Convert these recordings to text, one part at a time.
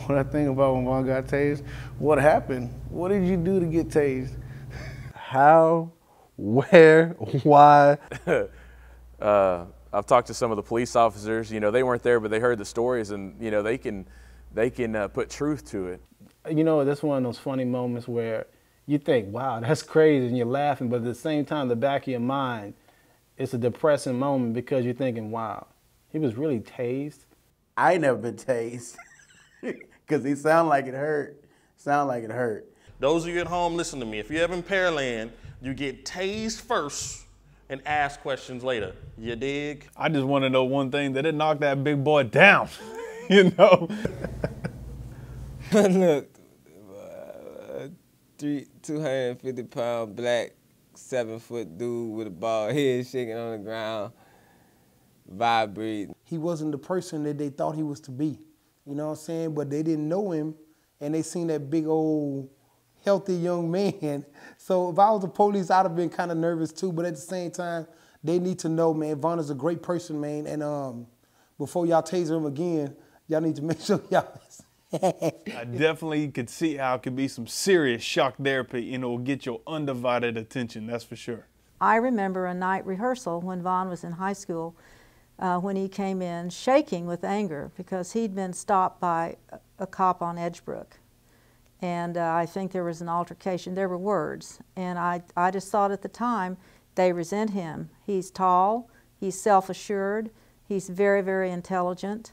What I think about when Vaughn got tased, what happened? What did you do to get tased? How, where, why? I've talked to some of the police officers. You know, they weren't there, but they heard the stories, and you know, they can put truth to it. You know, that's one of those funny moments where you think, wow, that's crazy, and you're laughing, but at the same time, the back of your mind, it's a depressing moment because you're thinking, wow, he was really tased. I ain't never been tased because he sound like it hurt. Sound like it hurt. Those of you at home, listen to me. If you're ever in Pearland, you get tased first and ask questions later. You dig? I just want to know one thing, that it knocked that big boy down, you know? Look, 250-pound black, 7-foot dude with a bald head shaking on the ground, vibrating. He wasn't the person that they thought he was to be. You know what I'm saying? But they didn't know him, and they seen that big old healthy young man. So if I was the police, I'd have been kind of nervous too. But at the same time, they need to know, man, Vaughn is a great person, man. And before y'all taser him again, y'all need to make sure y'all. I definitely could see how it could be some serious shock therapy, and it will get your undivided attention, that's for sure. I remember a night rehearsal when Vaughn was in high school, when he came in shaking with anger because he'd been stopped by a cop on Edgebrook. And I think there was an altercation. There were words. And I just thought at the time, they resent him. He's tall, he's self-assured, he's very, very intelligent,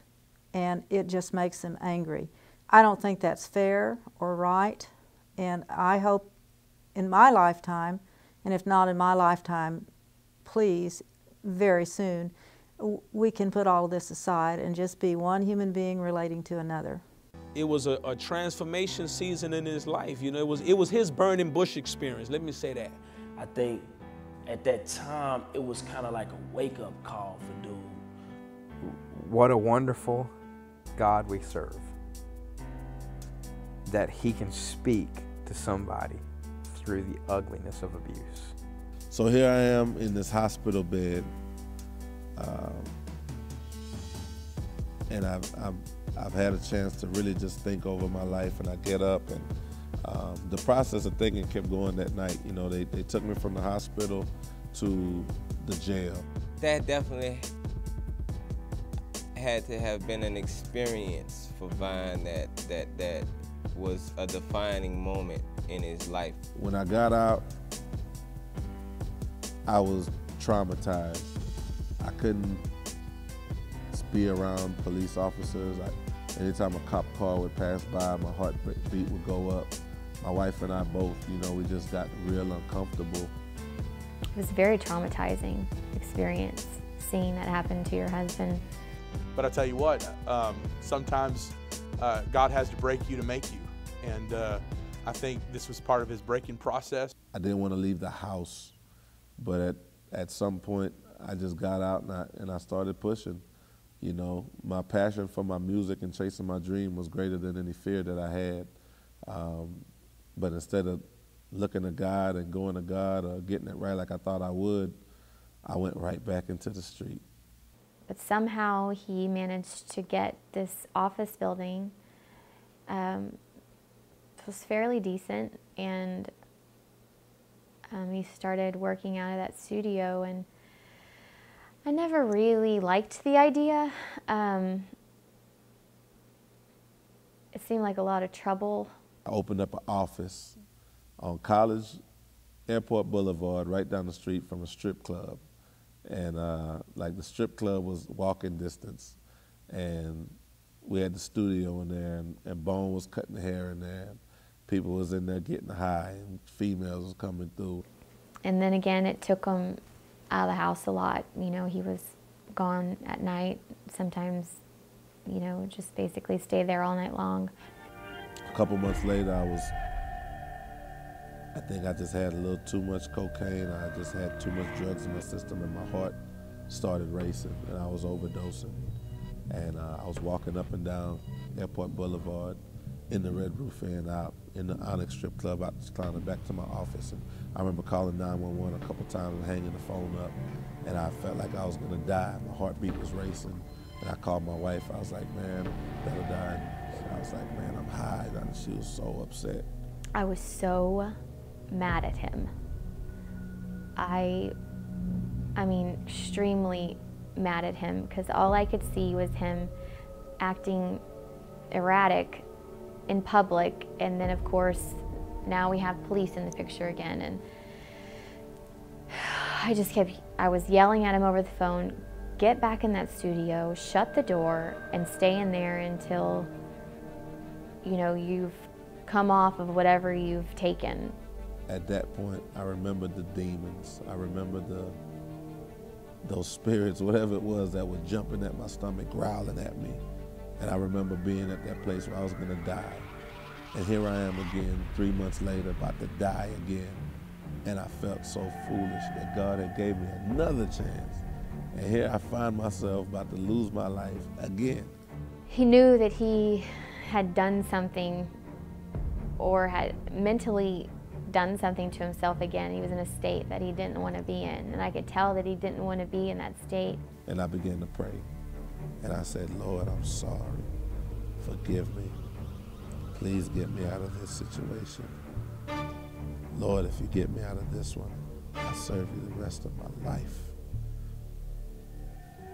and it just makes them angry. I don't think that's fair or right, and I hope in my lifetime, and if not in my lifetime, please, very soon, we can put all of this aside and just be one human being relating to another. It was a transformation season in his life. You know, it was his burning bush experience, let me say that. I think at that time, it was kind of like a wake-up call for dude. What a wonderful God we serve, that he can speak to somebody through the ugliness of abuse. So here I am in this hospital bed, and I've had a chance to really just think over my life, and I get up, and the process of thinking kept going that night. You know, they took me from the hospital to the jail. That definitely had to have been an experience for Vaughn that was a defining moment in his life. When I got out, I was traumatized. I couldn't be around police officers. Anytime a cop car would pass by, my heartbeat would go up. My wife and I both, you know, we just got real uncomfortable. It was a very traumatizing experience, seeing that happen to your husband. But I tell you what, sometimes God has to break you to make you. And I think this was part of his breaking process. I didn't want to leave the house, but at some point, I just got out and I started pushing. You know, my passion for my music and chasing my dream was greater than any fear that I had. But instead of looking to God and going to God or getting it right like I thought I would, I went right back into the street. But somehow he managed to get this office building. It was fairly decent, and he started working out of that studio, and I never really liked the idea. It seemed like a lot of trouble. I opened up an office on College Airport Boulevard, right down the street from a strip club. And like the strip club was walking distance, and we had the studio in there, and Bone was cutting the hair in there, and people was in there getting high, and females was coming through. And then again, it took him out of the house a lot. You know, he was gone at night, sometimes, you know, just basically stay there all night long. A couple months later, I think I just had a little too much cocaine. I just had too much drugs in my system, and my heart started racing, and I was overdosing. And I was walking up and down Airport Boulevard in the Red Roof Inn, out in the Onyx Strip Club, out climbing back to my office. And I remember calling 911 a couple times and hanging the phone up, and I felt like I was gonna die. My heartbeat was racing, and I called my wife. I was like, man, better die. was like, man, I'm high. And she was so upset. I was so mad at him. I mean, extremely mad at him, because all I could see was him acting erratic in public, and then of course now we have police in the picture again, and I was yelling at him over the phone, get back in that studio, shut the door, and stay in there until, you know, you've come off of whatever you've taken. At that point, I remember the demons. I remember those spirits, whatever it was, that were jumping at my stomach, growling at me. And I remember being at that place where I was gonna die. And here I am again, 3 months later, about to die again. And I felt so foolish that God had gave me another chance. And here I find myself about to lose my life again. He knew that he had done something, or had mentally done something to himself again. He was in a state that he didn't want to be in, and I could tell that he didn't want to be in that state. And I began to pray. And I said, Lord, I'm sorry. Forgive me. Please get me out of this situation. Lord, if you get me out of this one, I'll serve you the rest of my life.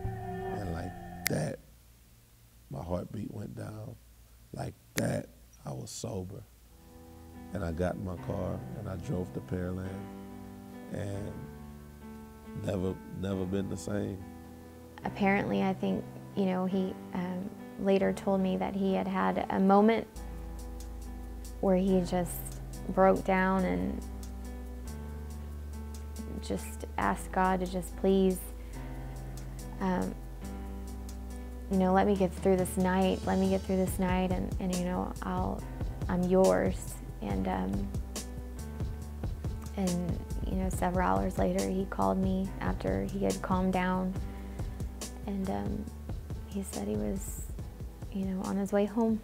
And like that, my heartbeat went down. Like that, I was sober. And I got in my car and I drove to Pearland, and never been the same. Apparently, I think, you know, he later told me that he had had a moment where he just broke down and just asked God to just please, you know, let me get through this night. Let me get through this night, and you know, I'm yours. And you know, several hours later, he called me after he had calmed down, and he said he was, you know, on his way home.